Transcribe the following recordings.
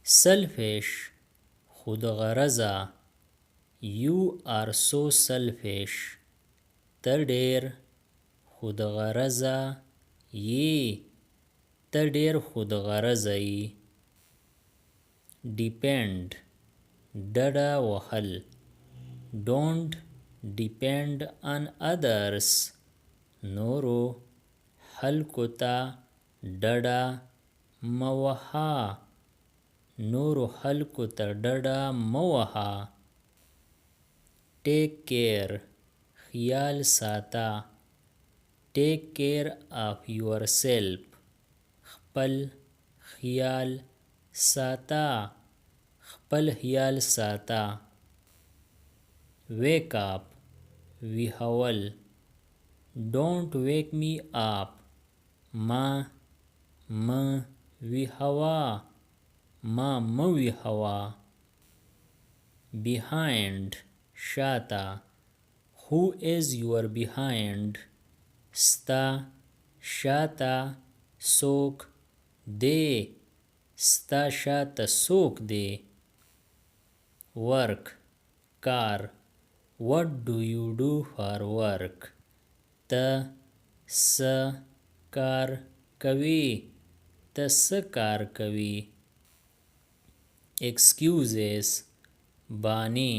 selfish خودغرضه. You are so selfish. ته ډېر خودغرضه یې. ته ډېر خودغرضه یې. depend ډډه وهل. Don't depend on others. نورو خلکو ته ډډه مه وهه. نورو خلکو ته ډډه مه وهه. take care خیال ساته. take care of yourself. خپل خیال ساته. خپل خیال ساته. wake up ویښول. Don't wake me up. ما ویښوه. ما مه ویښوه. behind شاته. who is your behind. ستا شاته څوک دی. ستا شاته څوک دی. work کار. what do you do for work. ته څه کار کوي. ته څه کار کوي. excuses بانې.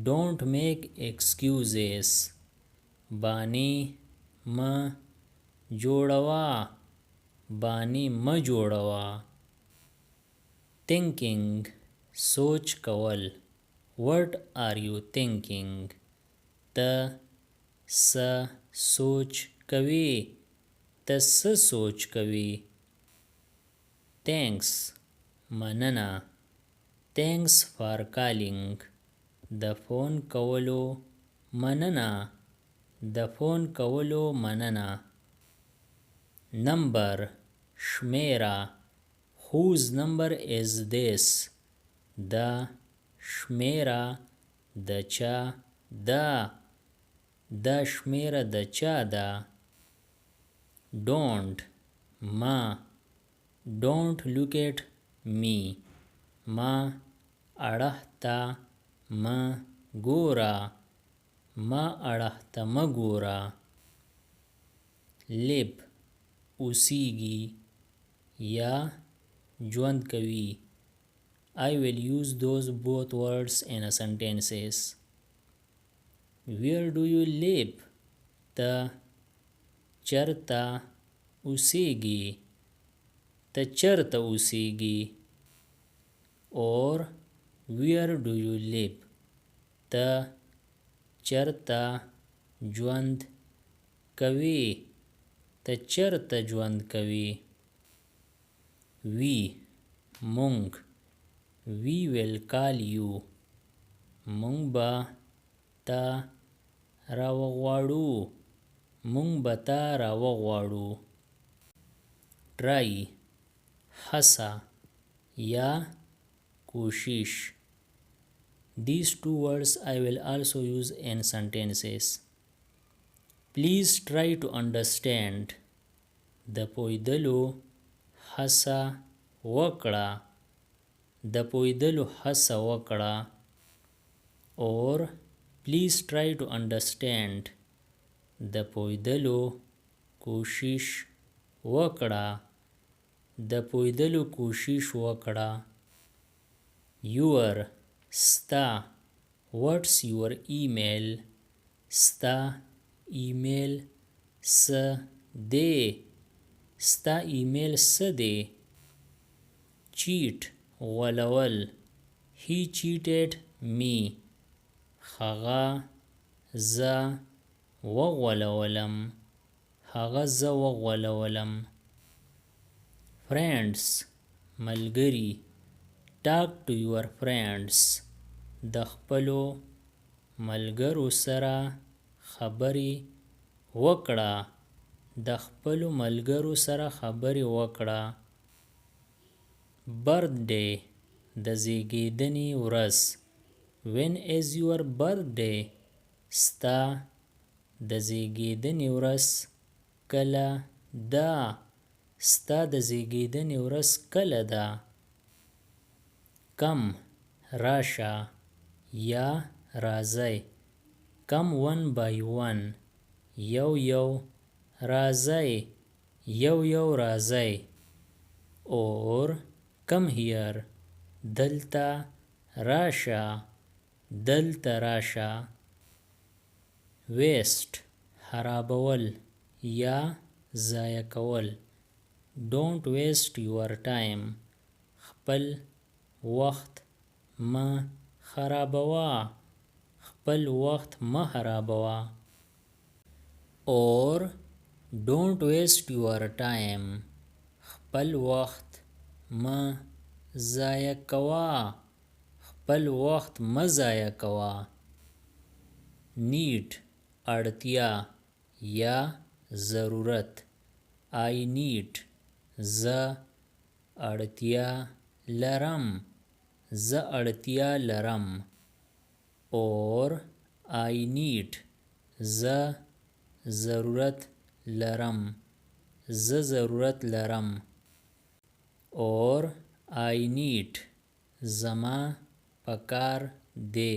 Don't make excuses. بانې مه جوړوه. بانې مه جوړوه. thinking سوچ کول. What are you thinking. ته څه سوچ کوي. ته څه سوچ کوي. thanks مننه. thanks for calling. د فون کولو مننه. د فون کولو مننه. number شمیره. whose number is this. دا شمیره د چا ده. دا شمیره د چا ده. don't ما. don't look at me. ما اړخ ته مه ګوره. ما اړخ ته مه ګوره. live اوسیږي یا ژوند کوي. I will use those both words in a sentences. Where do you live. ته چرته اوسیږي. ته چرته اوسیږي. or where do you live. ته چرته ژوند کوي. ته چرته ژوند کوي. we مونږ. we will call you. مونږ به تا راوغواړو. مونږ به تا راوغواړو. try هڅه یا کوشش. These two words I will also use in sentences. Please try to understand. د پوهېدلو هڅه وکړه. د پوهېدلو هڅه وکړه. or please try to understand. د پوهېدلو کوشش وکړه. د پوهېدلو کوشش وکړه. your ستا. what's your email. ستا ایمیل څه دی. ستا ایمیل څه دی. cheat غولول. he cheated me. هغه زه وغولولم. هغه زه وغولولم. friends ملګري. talk to your friends. د خپلو ملګرو سره خبرې وکړه. د خپلو ملګرو سره خبرې وکړه. birthday د زیږیدنې ورځ. when is your birthday. ستا د زیږیدنې ورځ کله ده. ستا د زیږیدنې ورځ کله ده. come راشا یا راځئ come one by one یو یو راځئ یو یو راځئ or come here دلته راشا دلته راشا waste خرابول یا ضایع کول don't waste your time خپل وخت مه خرابوه خپل وخت مه خرابوه or don't waste your time خپل وخت مه ضایع کوه خپل وخت مه ضایع کوه need اړتیا یا ضرورت I need زه اړتیا لرم زه اړتیا لرم or I need زه ضرورت لرم زه ضرورت لرم or I need زما پکار دی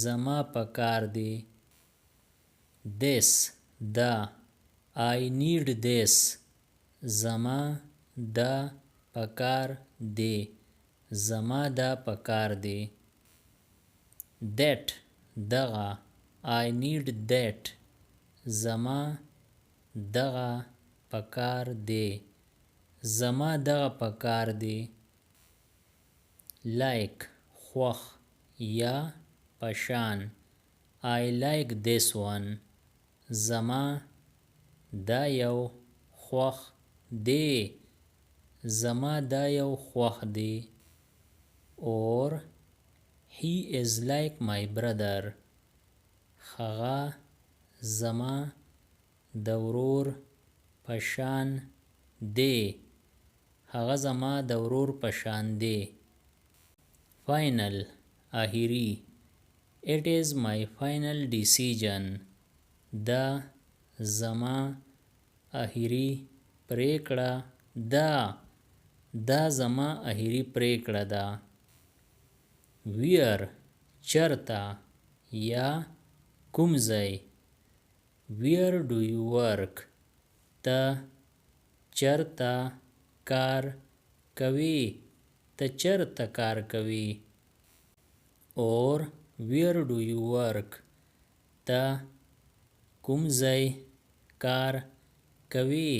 زما پکار دی this دا I need this زما دا پکار دی زما دا پکار دی that دغه I need that زما دغه پکار دی زما دغه پکار دی like خوښ یا پشان I like this one زما دا یو خوښ دی زما دا یو خوښ دی or he is like my brother هغه زما د ورور پشان دی هغه زما د ورور پشان دی final اخیری it is my final decision دا زما اخیری پریکړه دا زما اخیری پریکړه ده where چرته یا کوم ځای where do you work ته چرته کار کوي ته چرته کار کوي or where do you work ته کوم ځای کار کوي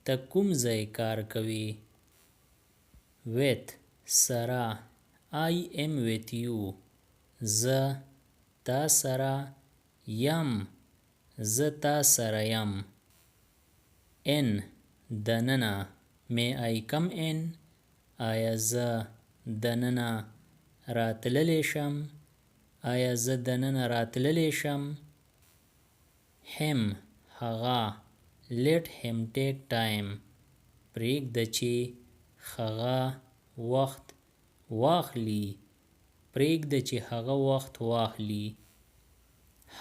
ته کوم ځای کار کوي with سره I am with you زه تا سره یم زه تا سره یم in دننه may I come in آیا زه دننه راتللی شم آیا زه دننه راتللی شم him هغه let him take time پرېږده چې هغه وخت واخلي پرېږده چې هغه وخت واخلي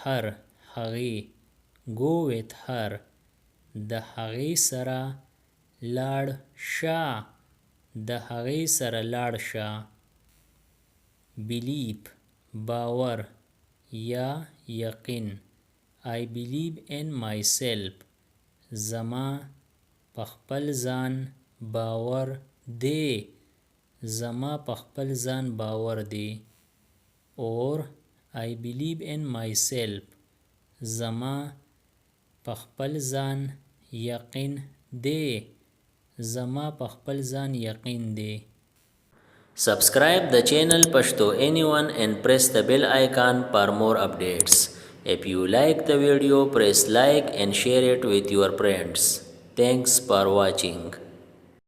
her هغې go with her د هغې سره لاړ شه د هغې سره لاړ شه believe باور یا یقین I believe in myself زما په خپل ځان باور دی زما په خپل ځان باور دی or I believe in myself زما په خپل ځان یقین دی زما په خپل ځان یقین دی Subscribe the channel Pashto Anyone and press the bell icon for more updates. If you like the video, press like and share it with your friends. Thanks for watching.